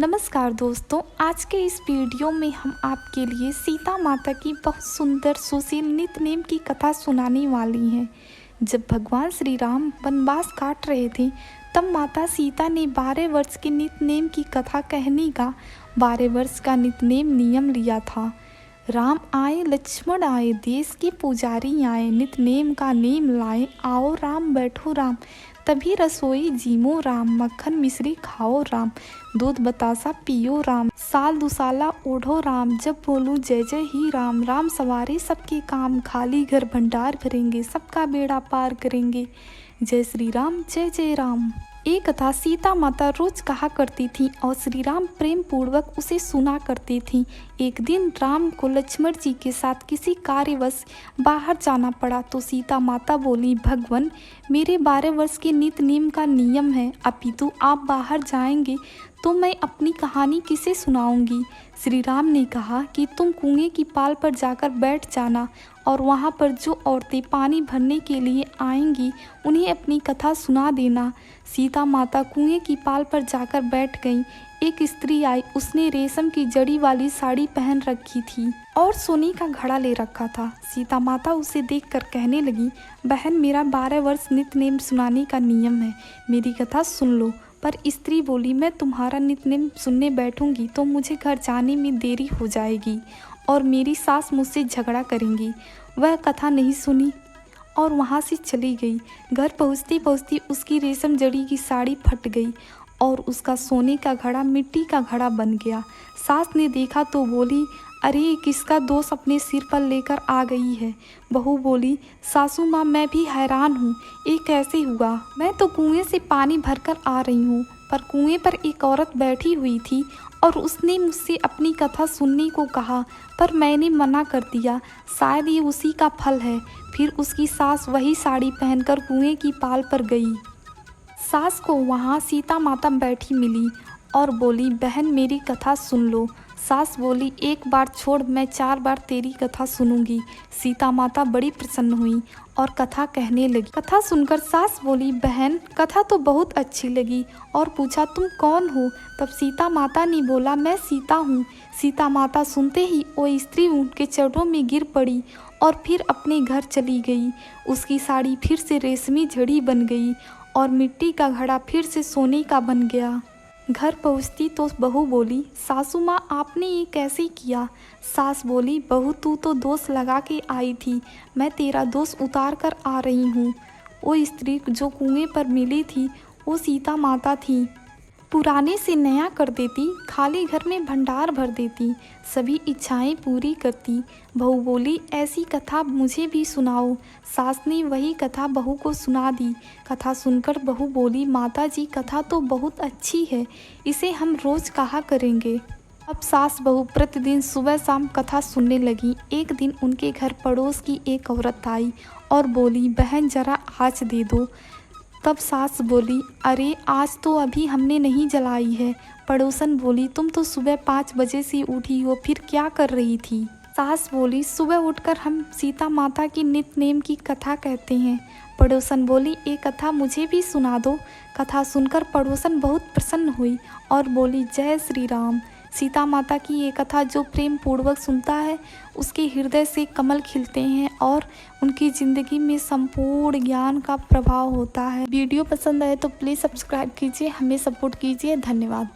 नमस्कार दोस्तों, आज के इस वीडियो में हम आपके लिए सीता माता की बहुत सुंदर सुशील नित्य नेम की कथा सुनाने वाली हैं। जब भगवान श्री राम वनवास काट रहे थे तब माता सीता ने 12 वर्ष के नित्य नेम की कथा कहने का 12 वर्ष का नित्य नेम नियम लिया था। राम आए लक्ष्मण आए, देश के पुजारी आए, नित्य नेम का नेम लाए, आओ राम बैठो राम, तभी रसोई जीमो राम, मक्खन मिश्री खाओ राम, दूध बतासा पियो राम, साल दुसाला ओढ़ो राम, जब बोलूं जय जय ही राम, राम सवारे सबके काम, खाली घर भंडार भरेंगे, सबका बेड़ा पार करेंगे, जय श्री राम जय जय राम। ये कथा सीता माता रोज कहा करती थी और श्री राम प्रेम पूर्वक उसे सुना करते थे। एक दिन राम को लक्ष्मण जी के साथ किसी कार्यवश बाहर जाना पड़ा तो सीता माता बोली, भगवान मेरे 12 वर्ष के नित्य नेम का नियम है, अपितु आप बाहर जाएंगे तो मैं अपनी कहानी किसे सुनाऊंगी। श्री राम ने कहा कि तुम कुएं की पाल पर जाकर बैठ जाना और वहाँ पर जो औरतें पानी भरने के लिए आएंगी उन्हें अपनी कथा सुना देना। सीता माता कुएं की पाल पर जाकर बैठ गई। एक स्त्री आई, उसने रेशम की जड़ी वाली साड़ी पहन रखी थी और सोने का घड़ा ले रखा था। सीता माता उसे देखकर कहने लगी, बहन मेरा 12 वर्ष नित्य नेम सुनाने का नियम है, मेरी कथा सुन लो। पर स्त्री बोली, मैं तुम्हारा नित्य नेम सुनने बैठूंगी तो मुझे घर जाने में देरी हो जाएगी और मेरी सास मुझसे झगड़ा करेंगी। वह कथा नहीं सुनी और वहाँ से चली गई। घर पहुँचते पहुँचते उसकी रेशम जड़ी की साड़ी फट गई और उसका सोने का घड़ा मिट्टी का घड़ा बन गया। सास ने देखा तो बोली, अरे किसका दोष अपने सिर पर लेकर आ गई है। बहू बोली, सासू माँ मैं भी हैरान हूँ, ये कैसे हुआ। मैं तो कुएं से पानी भरकर आ रही हूँ, पर कुएं पर एक औरत बैठी हुई थी और उसने मुझसे अपनी कथा सुनने को कहा, पर मैंने मना कर दिया। शायद ये उसी का फल है। फिर उसकी सास वही साड़ी पहनकर कुएं की पाल पर गई। सास को वहाँ सीता माता बैठी मिली और बोली, बहन मेरी कथा सुन लो। सास बोली, एक बार छोड़, मैं 4 बार तेरी कथा सुनूंगी। सीता माता बड़ी प्रसन्न हुई और कथा कहने लगी। कथा सुनकर सास बोली, बहन कथा तो बहुत अच्छी लगी, और पूछा तुम कौन हो। तब सीता माता ने बोला, मैं सीता हूँ। सीता माता सुनते ही वो स्त्री उनके चरणों में गिर पड़ी और फिर अपने घर चली गई। उसकी साड़ी फिर से रेशमी जड़ी बन गई और मिट्टी का घड़ा फिर से सोने का बन गया। घर पहुँचती तो बहू बोली, सासू माँ आपने ये कैसे किया। सास बोली, बहू तू तो दोष लगा के आई थी, मैं तेरा दोष उतार कर आ रही हूँ। वो स्त्री जो कुएं पर मिली थी वो सीता माता थी। पुराने से नया कर देती, खाली घर में भंडार भर देती, सभी इच्छाएं पूरी करती। बहू बोली, ऐसी कथा मुझे भी सुनाओ। सास ने वही कथा बहू को सुना दी। कथा सुनकर बहू बोली, माता जी कथा तो बहुत अच्छी है, इसे हम रोज कहा करेंगे। अब सास बहू प्रतिदिन सुबह शाम कथा सुनने लगी। एक दिन उनके घर पड़ोस की एक औरत आई और बोली, बहन जरा आँच दे दो। तब सास बोली, अरे आज तो अभी हमने नहीं जलाई है। पड़ोसन बोली, तुम तो सुबह 5 बजे से उठी हो, फिर क्या कर रही थी। सास बोली, सुबह उठकर हम सीता माता की नित्य नेम की कथा कहते हैं। पड़ोसन बोली, एक कथा मुझे भी सुना दो। कथा सुनकर पड़ोसन बहुत प्रसन्न हुई और बोली, जय श्री राम। सीता माता की ये कथा जो प्रेम पूर्वक सुनता है उसके हृदय से कमल खिलते हैं और उनकी ज़िंदगी में संपूर्ण ज्ञान का प्रभाव होता है। वीडियो पसंद आए तो प्लीज़ सब्सक्राइब कीजिए, हमें सपोर्ट कीजिए। धन्यवाद।